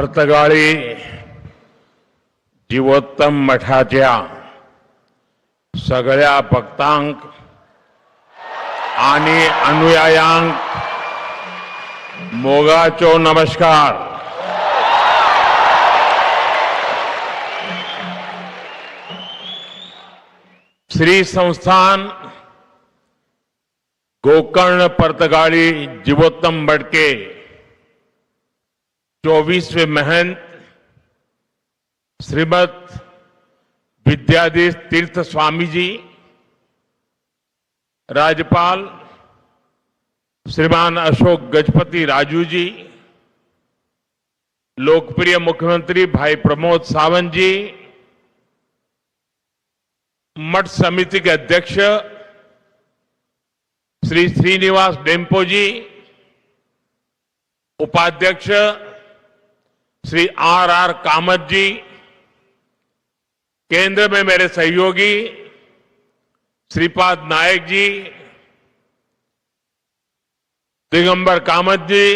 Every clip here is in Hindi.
पर्तगाळी जीवोत्तम मठाच्या सगळ्या भक्तांक आणि अनुयायांक मोगाचो नमस्कार. श्री संस्थान गोकर्ण पर्तगाळी जीवोत्तम मठ के 24वें महंत श्रीमद विद्याधीश तीर्थ स्वामी जी, राज्यपाल श्रीमान अशोक गजपति राजू जी, लोकप्रिय मुख्यमंत्री भाई प्रमोद सावंत जी, मठ समिति के अध्यक्ष श्री श्रीनिवास डेम्पो जी, उपाध्यक्ष श्री आर कामत जी, केंद्र में मेरे सहयोगी श्रीपाद नायक जी, दिगंबर कामत जी,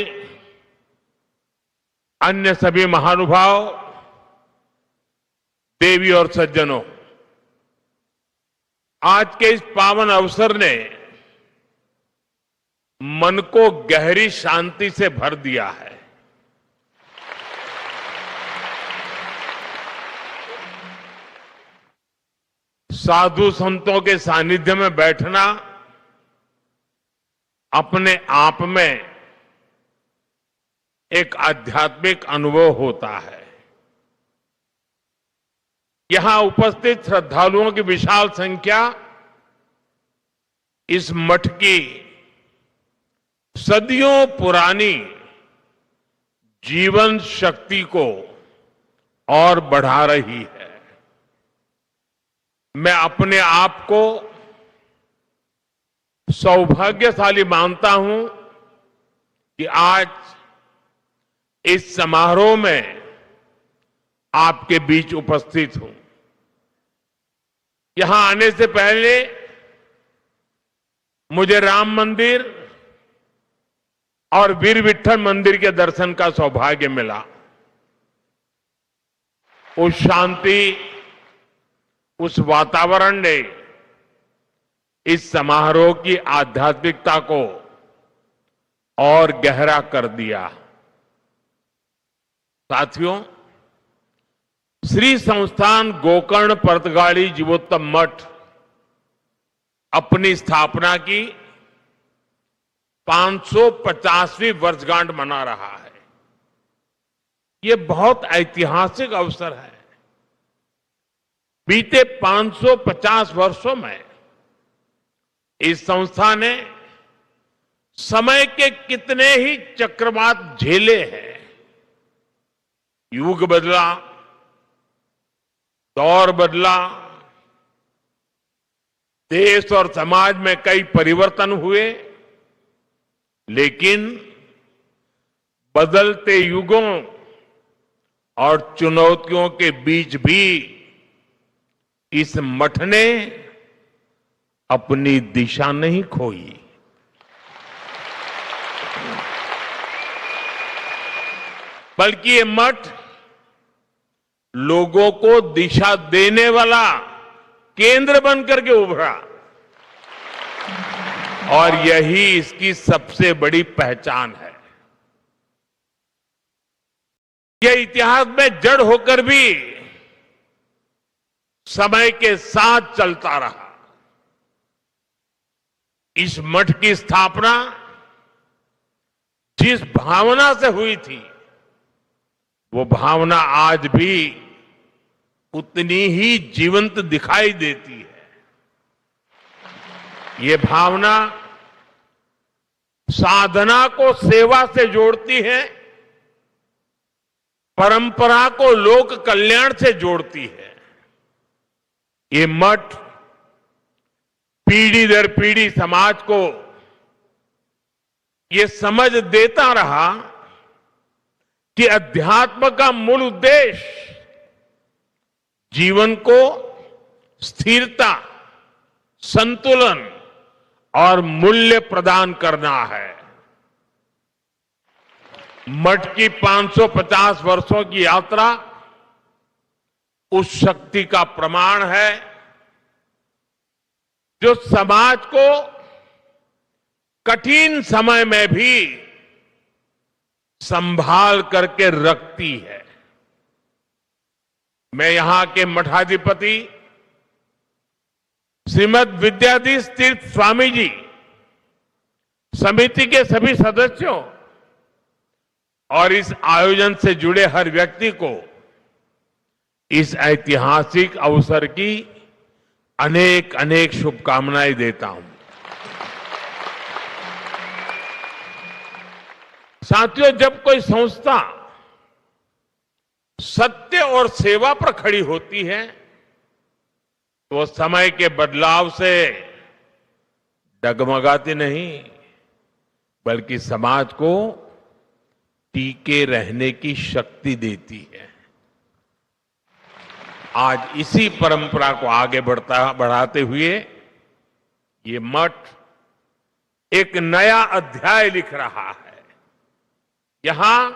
अन्य सभी महानुभाव, देवी और सज्जनों, आज के इस पावन अवसर ने मन को गहरी शांति से भर दिया है. साधु संतों के सानिध्य में बैठना अपने आप में एक आध्यात्मिक अनुभव होता है. यहां उपस्थित श्रद्धालुओं की विशाल संख्या इस मठ की सदियों पुरानी जीवन शक्ति को और बढ़ा रही है. मैं अपने आप को सौभाग्यशाली मानता हूं कि आज इस समारोह में आपके बीच उपस्थित हूं. यहां आने से पहले मुझे राम मंदिर और वीर विठ्ठल मंदिर के दर्शन का सौभाग्य मिला. उस शांति, उस वातावरण ने इस समारोह की आध्यात्मिकता को और गहरा कर दिया. साथियों, श्री संस्थान गोकर्ण पर्तगाळी जीवोत्तम मठ अपनी स्थापना की 550वीं वर्षगांठ मना रहा है. ये बहुत ऐतिहासिक अवसर है. बीते 550 वर्षों में इस संस्था ने समय के कितने ही चक्रवात झेले हैं. युग बदला, दौर बदला, देश और समाज में कई परिवर्तन हुए, लेकिन बदलते युगों और चुनौतियों के बीच भी इस मठ ने अपनी दिशा नहीं खोई. बल्कि ये मठ लोगों को दिशा देने वाला केंद्र बनकर के उभरा, और यही इसकी सबसे बड़ी पहचान है. यह इतिहास में जड़ होकर भी समय के साथ चलता रहा. इस मठ की स्थापना जिस भावना से हुई थी, वो भावना आज भी उतनी ही जीवंत दिखाई देती है. ये भावना साधना को सेवा से जोड़ती है, परंपरा को लोक कल्याण से जोड़ती है. ये मठ पीढ़ी दर पीढ़ी समाज को ये समझ देता रहा कि अध्यात्म का मूल उद्देश्य जीवन को स्थिरता, संतुलन और मूल्य प्रदान करना है. मठ की 550 वर्षों की यात्रा उस शक्ति का प्रमाण है जो समाज को कठिन समय में भी संभाल करके रखती है। मैं यहां के मठाधिपति श्रीमद विद्याधीश तीर्थ स्वामी जी, समिति के सभी सदस्यों और इस आयोजन से जुड़े हर व्यक्ति को इस ऐतिहासिक अवसर की अनेक अनेक शुभकामनाएं देता हूं। साथियों, जब कोई संस्था सत्य और सेवा पर खड़ी होती है तो समय के बदलाव से डगमगाती नहीं, बल्कि समाज को टीके रहने की शक्ति देती है। आज इसी परंपरा को आगे बढ़ाते हुए ये मठ एक नया अध्याय लिख रहा है। यहां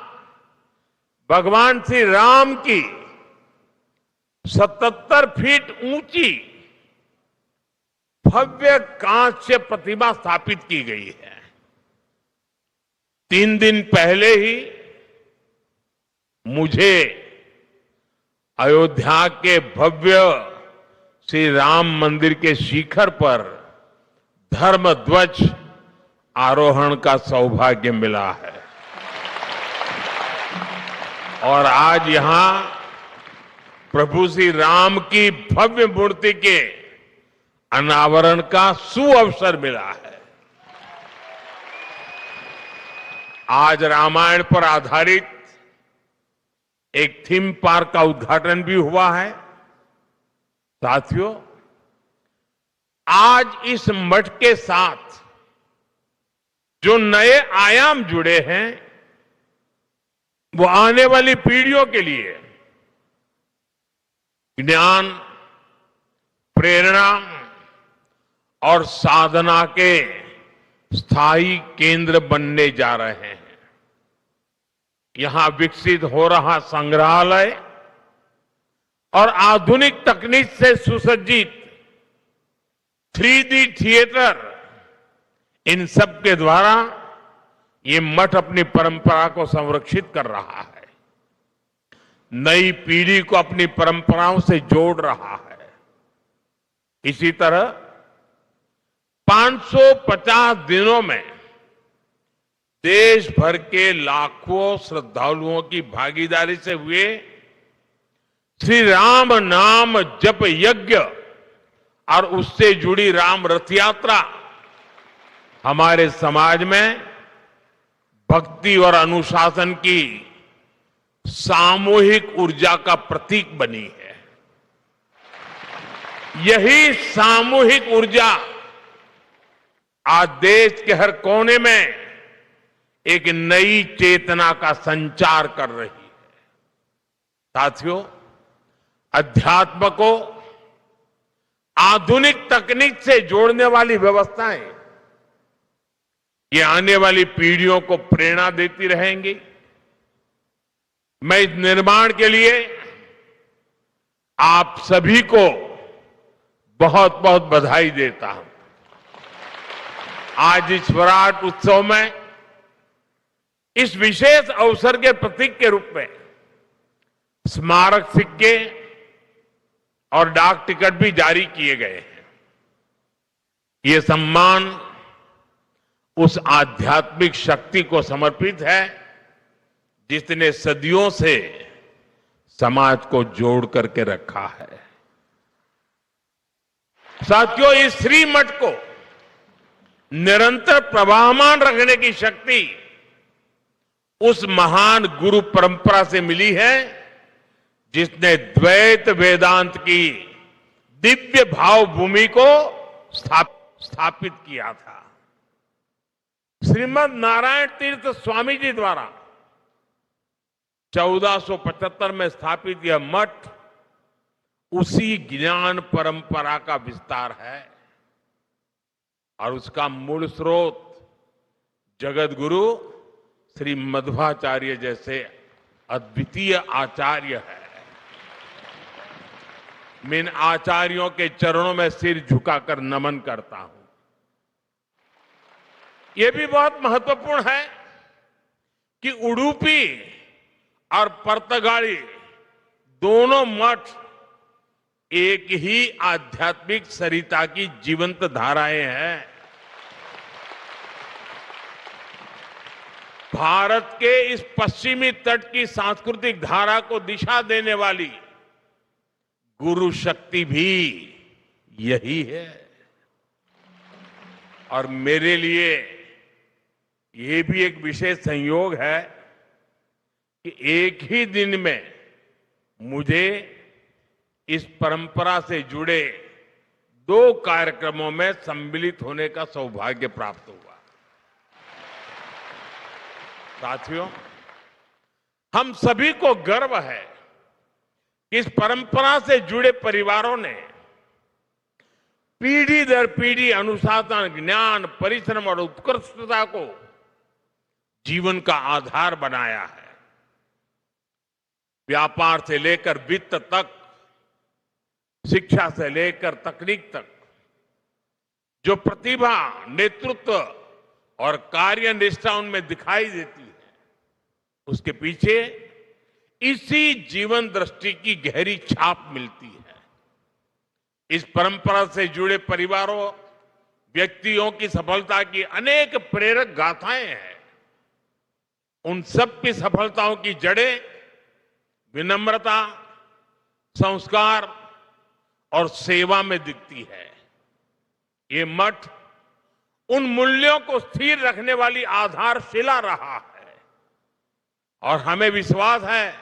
भगवान श्री राम की 77 फीट ऊंची भव्य कांस्य प्रतिमा स्थापित की गई है। 3 दिन पहले ही मुझे अयोध्या के भव्य श्री राम मंदिर के शिखर पर धर्म ध्वज आरोहण का सौभाग्य मिला है और आज यहां प्रभु श्री राम की भव्य मूर्ति के अनावरण का सुअवसर मिला है। आज रामायण पर आधारित एक थीम पार्क का उद्घाटन भी हुआ है। साथियों, आज इस मठ के साथ जो नए आयाम जुड़े हैं वो आने वाली पीढ़ियों के लिए ज्ञान, प्रेरणा और साधना के स्थायी केंद्र बनने जा रहे हैं। यहां विकसित हो रहा संग्रहालय और आधुनिक तकनीक से सुसज्जित 3D थिएटर, इन सब के द्वारा ये मठ अपनी परंपरा को संरक्षित कर रहा है, नई पीढ़ी को अपनी परंपराओं से जोड़ रहा है। इसी तरह 550 दिनों में देश भर के लाखों श्रद्धालुओं की भागीदारी से हुए श्री राम नाम जप यज्ञ और उससे जुड़ी राम रथ यात्रा हमारे समाज में भक्ति और अनुशासन की सामूहिक ऊर्जा का प्रतीक बनी है। यही सामूहिक ऊर्जा आज देश के हर कोने में एक नई चेतना का संचार कर रही है। साथियों, अध्यात्म को आधुनिक तकनीक से जोड़ने वाली व्यवस्थाएं ये आने वाली पीढ़ियों को प्रेरणा देती रहेंगी। मैं इस निर्माण के लिए आप सभी को बहुत बहुत बधाई देता हूं। आज इस स्वराट उत्सव में इस विशेष अवसर के प्रतीक के रूप में स्मारक सिक्के और डाक टिकट भी जारी किए गए हैं। ये सम्मान उस आध्यात्मिक शक्ति को समर्पित है जिसने सदियों से समाज को जोड़ करके रखा है। साथियों, इस श्री मठ को निरंतर प्रवाहमान रखने की शक्ति उस महान गुरु परंपरा से मिली है जिसने द्वैत वेदांत की दिव्य भाव भूमि को स्थापित किया था। श्रीमद नारायण तीर्थ स्वामी जी द्वारा 1475 में स्थापित यह मठ उसी ज्ञान परंपरा का विस्तार है और उसका मूल स्रोत जगत गुरु श्री मध्वाचार्य जैसे अद्वितीय आचार्य है। मैं इन आचार्यों के चरणों में सिर झुकाकर नमन करता हूं। यह भी बहुत महत्वपूर्ण है कि उडुपी और पर्तगाली दोनों मठ एक ही आध्यात्मिक सरिता की जीवंत धाराएं हैं। भारत के इस पश्चिमी तट की सांस्कृतिक धारा को दिशा देने वाली गुरु शक्ति भी यही है। और मेरे लिए ये भी एक विशेष संयोग है कि एक ही दिन में मुझे इस परंपरा से जुड़े 2 कार्यक्रमों में सम्मिलित होने का सौभाग्य प्राप्त हुआ। साथियों, हम सभी को गर्व है कि इस परंपरा से जुड़े परिवारों ने पीढ़ी दर पीढ़ी अनुशासन, ज्ञान, परिश्रम और उत्कृष्टता को जीवन का आधार बनाया है। व्यापार से लेकर वित्त तक, शिक्षा से लेकर तकनीक तक जो प्रतिभा, नेतृत्व और कार्यनिष्ठा उनमें दिखाई देती है, उसके पीछे इसी जीवन दृष्टि की गहरी छाप मिलती है। इस परंपरा से जुड़े परिवारों, व्यक्तियों की सफलता की अनेक प्रेरक गाथाएं हैं। उन सब की सफलताओं की जड़ें विनम्रता, संस्कार और सेवा में दिखती है। ये मठ उन मूल्यों को स्थिर रखने वाली आधारशिला रहा है और हमें विश्वास है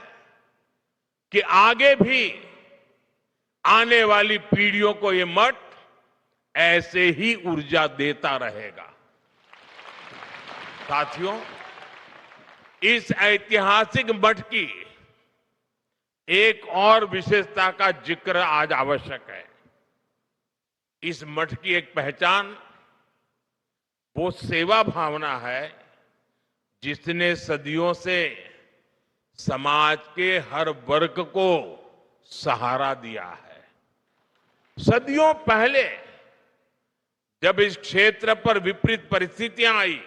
कि आगे भी आने वाली पीढ़ियों को ये मठ ऐसे ही ऊर्जा देता रहेगा। साथियों, इस ऐतिहासिक मठ की एक और विशेषता का जिक्र आज आवश्यक है। इस मठ की एक पहचान वो सेवा भावना है जिसने सदियों से समाज के हर वर्ग को सहारा दिया है। सदियों पहले जब इस क्षेत्र पर विपरीत परिस्थितियां आई,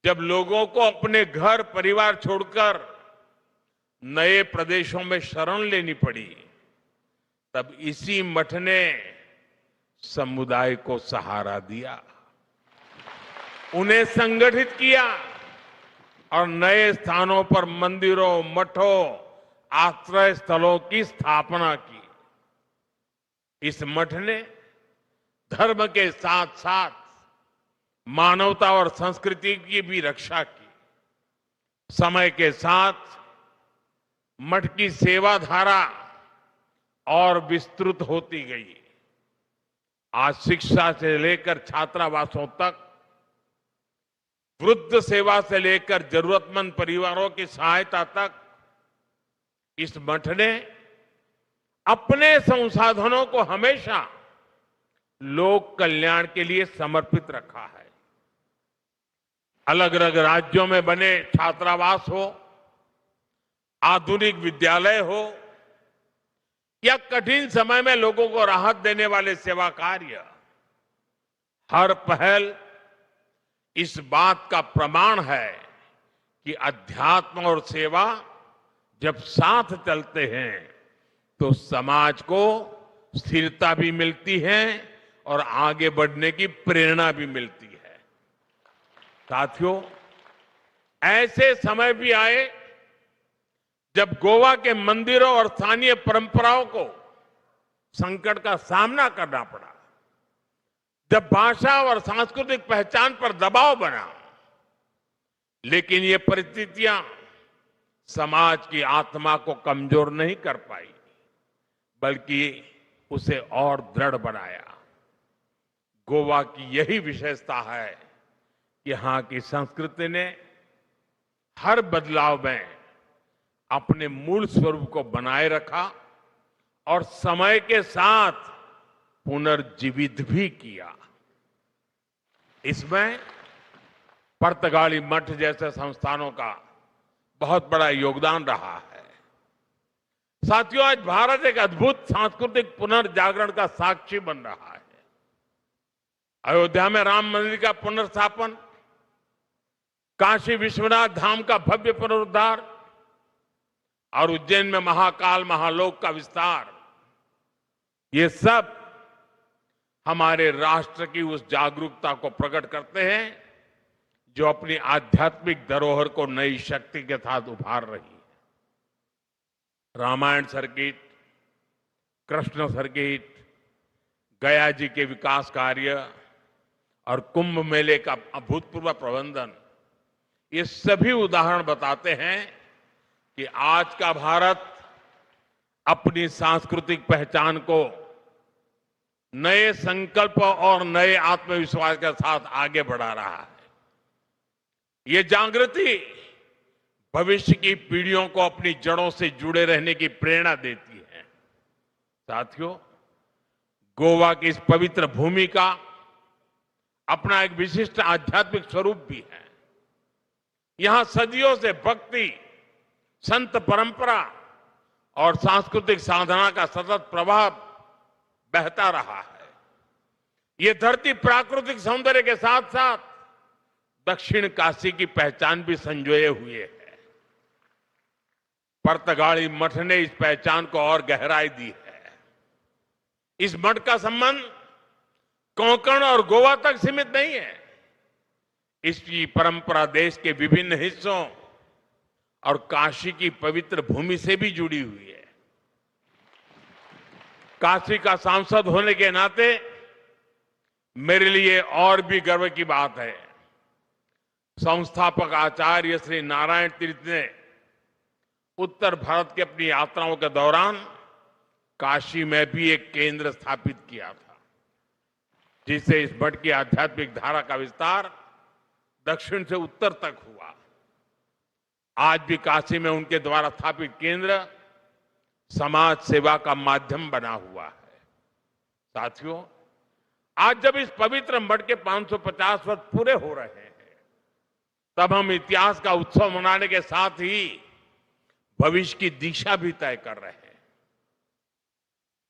जब लोगों को अपने घर परिवार छोड़कर नए प्रदेशों में शरण लेनी पड़ी, तब इसी मठ ने समुदाय को सहारा दिया, उन्हें संगठित किया और नए स्थानों पर मंदिरों, मठों, आश्रय स्थलों की स्थापना की। इस मठ ने धर्म के साथ साथ मानवता और संस्कृति की भी रक्षा की। समय के साथ मठ की सेवा धारा और विस्तृत होती गई। आज शिक्षा से लेकर छात्रावासों तक, वृद्ध सेवा से लेकर जरूरतमंद परिवारों की सहायता तक, इस मठ ने अपने संसाधनों को हमेशा लोक कल्याण के लिए समर्पित रखा है। अलग अलग राज्यों में बने छात्रावास हो, आधुनिक विद्यालय हो या कठिन समय में लोगों को राहत देने वाले सेवा कार्य, हर पहल इस बात का प्रमाण है कि अध्यात्म और सेवा जब साथ चलते हैं तो समाज को स्थिरता भी मिलती है और आगे बढ़ने की प्रेरणा भी मिलती है। साथियों, ऐसे समय भी आए जब गोवा के मंदिरों और स्थानीय परंपराओं को संकट का सामना करना पड़ा, जब भाषा और सांस्कृतिक पहचान पर दबाव बना, लेकिन ये परिस्थितियां समाज की आत्मा को कमजोर नहीं कर पाई, बल्कि उसे और दृढ़ बनाया। गोवा की यही विशेषता है कि यहां की संस्कृति ने हर बदलाव में अपने मूल स्वरूप को बनाए रखा और समय के साथ पुनर्जीवित भी किया। इसमें पर्तगाली मठ जैसे संस्थानों का बहुत बड़ा योगदान रहा है। साथियों, आज भारत एक अद्भुत सांस्कृतिक पुनर्जागरण का साक्षी बन रहा है। अयोध्या में राम मंदिर का पुनर्स्थापन, काशी विश्वनाथ धाम का भव्य पुनरुद्धार और उज्जैन में महाकाल महालोक का विस्तार, ये सब हमारे राष्ट्र की उस जागरूकता को प्रकट करते हैं जो अपनी आध्यात्मिक धरोहर को नई शक्ति के साथ उभार रही है। रामायण सर्किट, कृष्ण सर्किट, गया जी के विकास कार्य और कुंभ मेले का अभूतपूर्व प्रबंधन, ये सभी उदाहरण बताते हैं कि आज का भारत अपनी सांस्कृतिक पहचान को नए संकल्प और नए आत्मविश्वास के साथ आगे बढ़ा रहा है। ये जागृति भविष्य की पीढ़ियों को अपनी जड़ों से जुड़े रहने की प्रेरणा देती है। साथियों, गोवा की इस पवित्र भूमि का अपना एक विशिष्ट आध्यात्मिक स्वरूप भी है। यहां सदियों से भक्ति, संत परंपरा और सांस्कृतिक साधना का सतत प्रवाह बहता रहा है। ये धरती प्राकृतिक सौंदर्य के साथ साथ दक्षिण काशी की पहचान भी संजोए हुए है। पर्तगाली मठ ने इस पहचान को और गहराई दी है। इस मठ का संबंध कोंकण और गोवा तक सीमित नहीं है। इसकी परंपरा देश के विभिन्न हिस्सों और काशी की पवित्र भूमि से भी जुड़ी हुई है। काशी का सांसद होने के नाते मेरे लिए और भी गर्व की बात है। संस्थापक आचार्य श्री नारायण तीर्थ ने उत्तर भारत की अपनी यात्राओं के दौरान काशी में भी एक केंद्र स्थापित किया था, जिससे इस मठ की आध्यात्मिक धारा का विस्तार दक्षिण से उत्तर तक हुआ। आज भी काशी में उनके द्वारा स्थापित केंद्र समाज सेवा का माध्यम बना हुआ है। साथियों, आज जब इस पवित्र मठ के 550 वर्ष पूरे हो रहे हैं, तब हम इतिहास का उत्सव मनाने के साथ ही भविष्य की दिशा भी तय कर रहे हैं।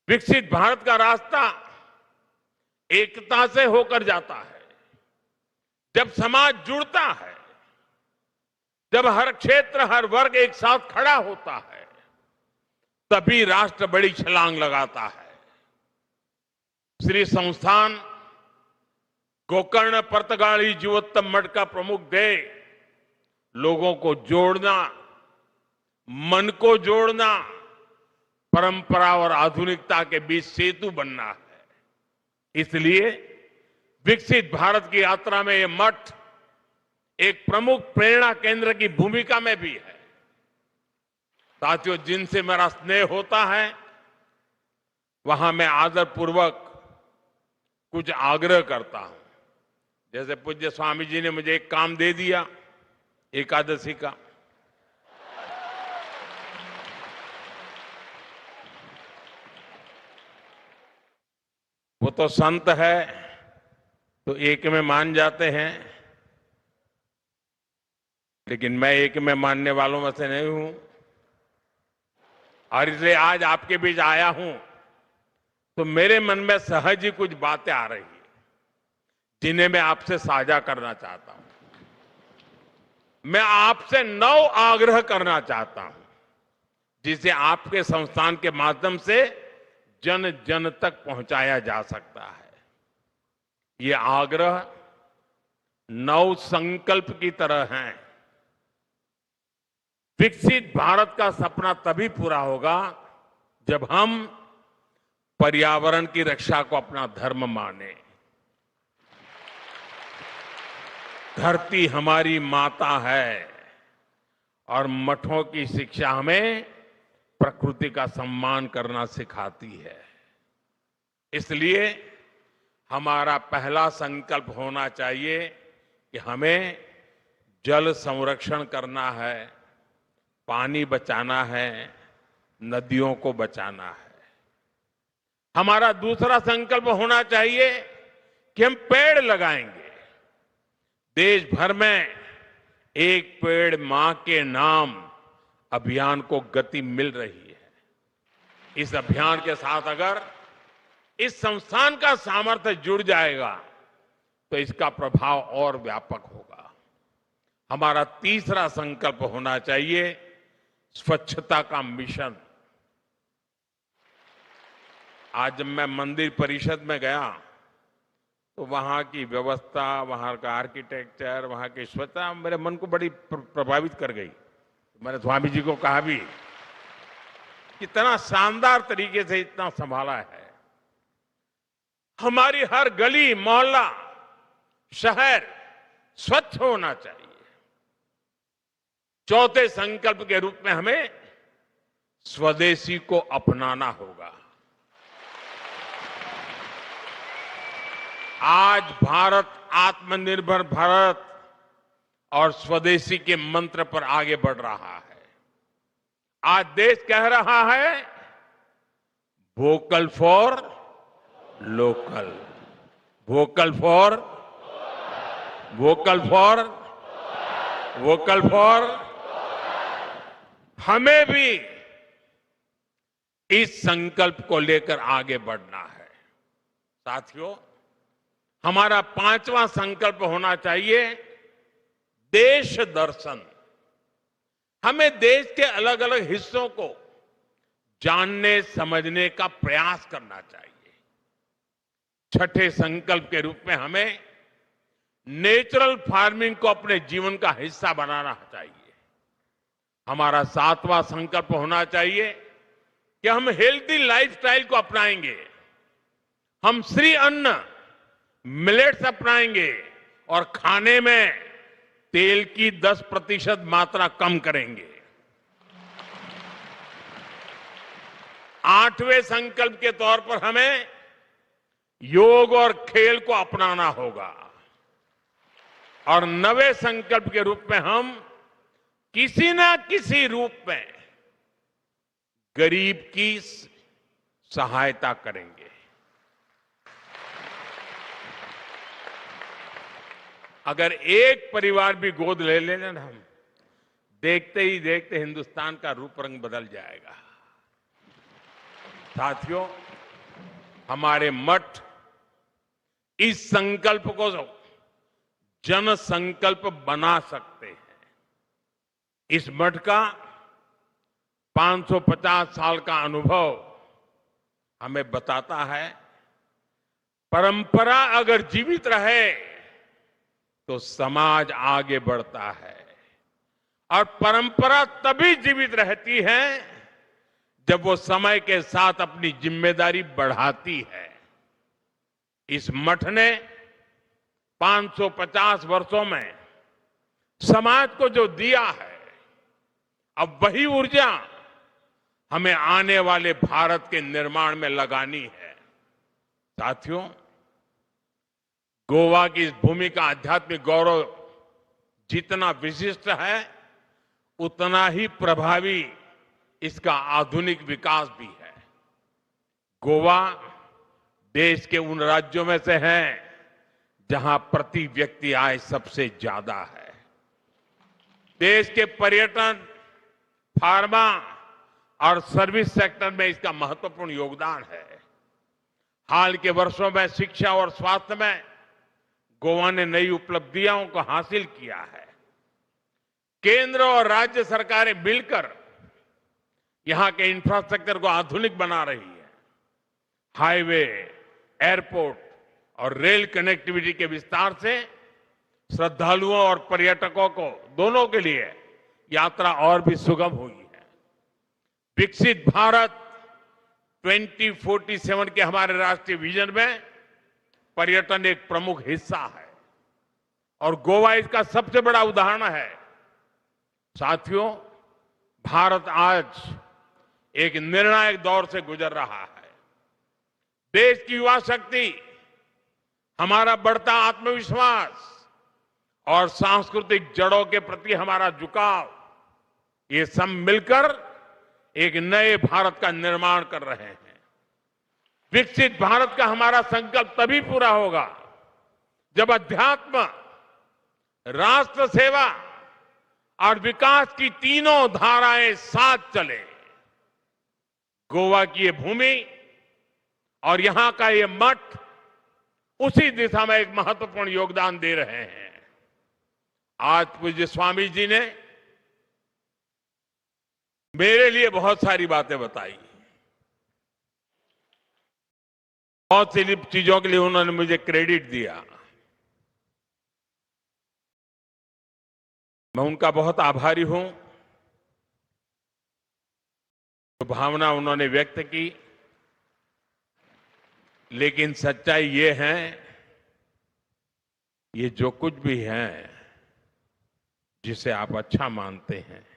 विकसित भारत का रास्ता एकता से होकर जाता है। जब समाज जुड़ता है, जब हर क्षेत्र, हर वर्ग एक साथ खड़ा होता है, तभी राष्ट्र बड़ी छलांग लगाता है। श्री संस्थान गोकर्ण पर्तगाली जीवोत्तम मठ का प्रमुख ध्येय लोगों को जोड़ना, मन को जोड़ना, परंपरा और आधुनिकता के बीच सेतु बनना है। इसलिए विकसित भारत की यात्रा में यह मठ एक प्रमुख प्रेरणा केंद्र की भूमिका में भी है। साथियों, जिनसे मेरा स्नेह होता है, वहां मैं आदरपूर्वक कुछ आग्रह करता हूं। जैसे पूज्य स्वामी जी ने मुझे एक काम दे दिया एकादशी का। वो तो संत है तो एक में मान जाते हैं, लेकिन मैं एक में मानने वालों में से नहीं हूं। और इसलिए आज आपके बीच आया हूं तो मेरे मन में सहज ही कुछ बातें आ रही है, जिन्हें मैं आपसे साझा करना चाहता हूं। मैं आपसे 9 आग्रह करना चाहता हूं, जिसे आपके संस्थान के माध्यम से जन जन तक पहुंचाया जा सकता है। ये आग्रह 9 संकल्प की तरह हैं। विकसित भारत का सपना तभी पूरा होगा जब हम पर्यावरण की रक्षा को अपना धर्म माने। धरती हमारी माता है और मठों की शिक्षा हमें प्रकृति का सम्मान करना सिखाती है। इसलिए हमारा पहला संकल्प होना चाहिए कि हमें जल संरक्षण करना है, पानी बचाना है, नदियों को बचाना है। हमारा दूसरा संकल्प होना चाहिए कि हम पेड़ लगाएंगे। देश भर में एक पेड़ मां के नाम अभियान को गति मिल रही है। इस अभियान के साथ अगर इस संस्थान का सामर्थ्य जुड़ जाएगा तो इसका प्रभाव और व्यापक होगा। हमारा तीसरा संकल्प होना चाहिए स्वच्छता का मिशन। आज जब मैं मंदिर परिषद में गया तो वहां की व्यवस्था, वहां का आर्किटेक्चर, वहां की स्वच्छता मेरे मन को बड़ी प्रभावित कर गई। मैंने स्वामी जी को कहा भी, कितना शानदार तरीके से इतना संभाला है। हमारी हर गली, मोहल्ला, शहर स्वच्छ होना चाहिए। चौथे संकल्प के रूप में हमें स्वदेशी को अपनाना होगा। आज भारत आत्मनिर्भर भारत और स्वदेशी के मंत्र पर आगे बढ़ रहा है। आज देश कह रहा है vocal for local, vocal for vocal for vocal for. हमें भी इस संकल्प को लेकर आगे बढ़ना है। साथियों, हमारा पांचवा संकल्प होना चाहिए देश दर्शन। हमें देश के अलग अलग हिस्सों को जानने समझने का प्रयास करना चाहिए। छठे संकल्प के रूप में हमें नेचुरल फार्मिंग को अपने जीवन का हिस्सा बनाना चाहिए। हमारा सातवां संकल्प होना चाहिए कि हम हेल्दी लाइफस्टाइल को अपनाएंगे। हम श्री अन्न, मिलेट्स अपनाएंगे और खाने में तेल की 10% मात्रा कम करेंगे। आठवें संकल्प के तौर पर हमें योग और खेल को अपनाना होगा। और नवे संकल्प के रूप में हम किसी ना किसी रूप में गरीब की सहायता करेंगे। अगर एक परिवार भी गोद ले लेना ना हम, देखते ही देखते हिंदुस्तान का रूप रंग बदल जाएगा। साथियों, हमारे मठ इस संकल्प को जन संकल्प बना सकते हैं। इस मठ का 550 साल का अनुभव हमें बताता है, परंपरा अगर जीवित रहे तो समाज आगे बढ़ता है। और परंपरा तभी जीवित रहती है जब वो समय के साथ अपनी जिम्मेदारी बढ़ाती है। इस मठ ने 550 वर्षों में समाज को जो दिया है, अब वही ऊर्जा हमें आने वाले भारत के निर्माण में लगानी है। साथियों, गोवा की इस भूमि का आध्यात्मिक गौरव जितना विशिष्ट है, उतना ही प्रभावी इसका आधुनिक विकास भी है। गोवा देश के उन राज्यों में से है जहां प्रति व्यक्ति आय सबसे ज्यादा है। देश के पर्यटन, फार्मा और सर्विस सेक्टर में इसका महत्वपूर्ण योगदान है। हाल के वर्षों में शिक्षा और स्वास्थ्य में गोवा ने नई उपलब्धियों को हासिल किया है। केंद्र और राज्य सरकारें मिलकर यहां के इंफ्रास्ट्रक्चर को आधुनिक बना रही है। हाईवे, एयरपोर्ट और रेल कनेक्टिविटी के विस्तार से श्रद्धालुओं और पर्यटकों को दोनों के लिए यात्रा और भी सुगम हुई है। विकसित भारत 2047 के हमारे राष्ट्रीय विजन में पर्यटन एक प्रमुख हिस्सा है और गोवा इसका सबसे बड़ा उदाहरण है। साथियों, भारत आज एक निर्णायक दौर से गुजर रहा है। देश की युवा शक्ति, हमारा बढ़ता आत्मविश्वास और सांस्कृतिक जड़ों के प्रति हमारा झुकाव, ये सब मिलकर एक नए भारत का निर्माण कर रहे हैं। विकसित भारत का हमारा संकल्प तभी पूरा होगा जब अध्यात्म, राष्ट्र सेवा और विकास की तीनों धाराएं साथ चले। गोवा की ये भूमि और यहां का ये मठ उसी दिशा में एक महत्वपूर्ण योगदान दे रहे हैं। आज पूज्य स्वामी जी ने मेरे लिए बहुत सारी बातें बताई। बहुत सी चीजों के लिए उन्होंने मुझे क्रेडिट दिया। मैं उनका बहुत आभारी हूं। जो भावना उन्होंने व्यक्त की, लेकिन सच्चाई ये है, ये जो कुछ भी है जिसे आप अच्छा मानते हैं,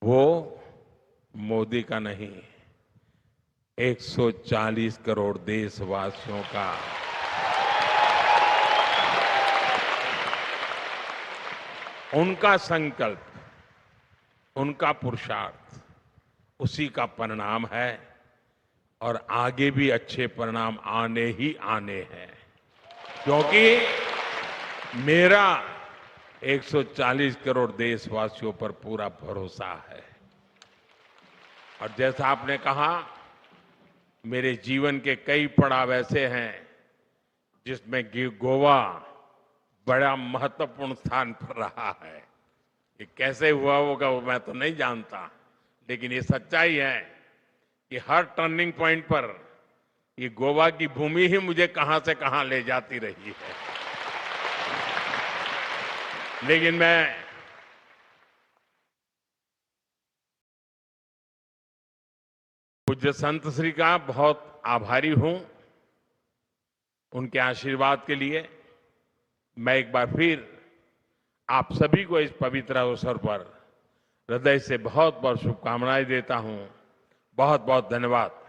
वो मोदी का नहीं, 140 करोड़ देशवासियों का उनका संकल्प, उनका पुरुषार्थ, उसी का परिणाम है और आगे भी अच्छे परिणाम आने ही आने हैं। क्योंकि मेरा 140 करोड़ देशवासियों पर पूरा भरोसा है। और जैसा आपने कहा, मेरे जीवन के कई पड़ाव ऐसे हैं जिसमें गोवा बड़ा महत्वपूर्ण स्थान पर रहा है। ये कैसे हुआ होगा वो मैं तो नहीं जानता, लेकिन ये सच्चाई है कि हर टर्निंग पॉइंट पर ये गोवा की भूमि ही मुझे कहां से कहां ले जाती रही है। लेकिन मैं पूज्य संत श्री का बहुत आभारी हूं। उनके आशीर्वाद के लिए मैं एक बार फिर आप सभी को इस पवित्र अवसर पर हृदय से बहुत बहुत शुभकामनाएं देता हूं। बहुत बहुत धन्यवाद।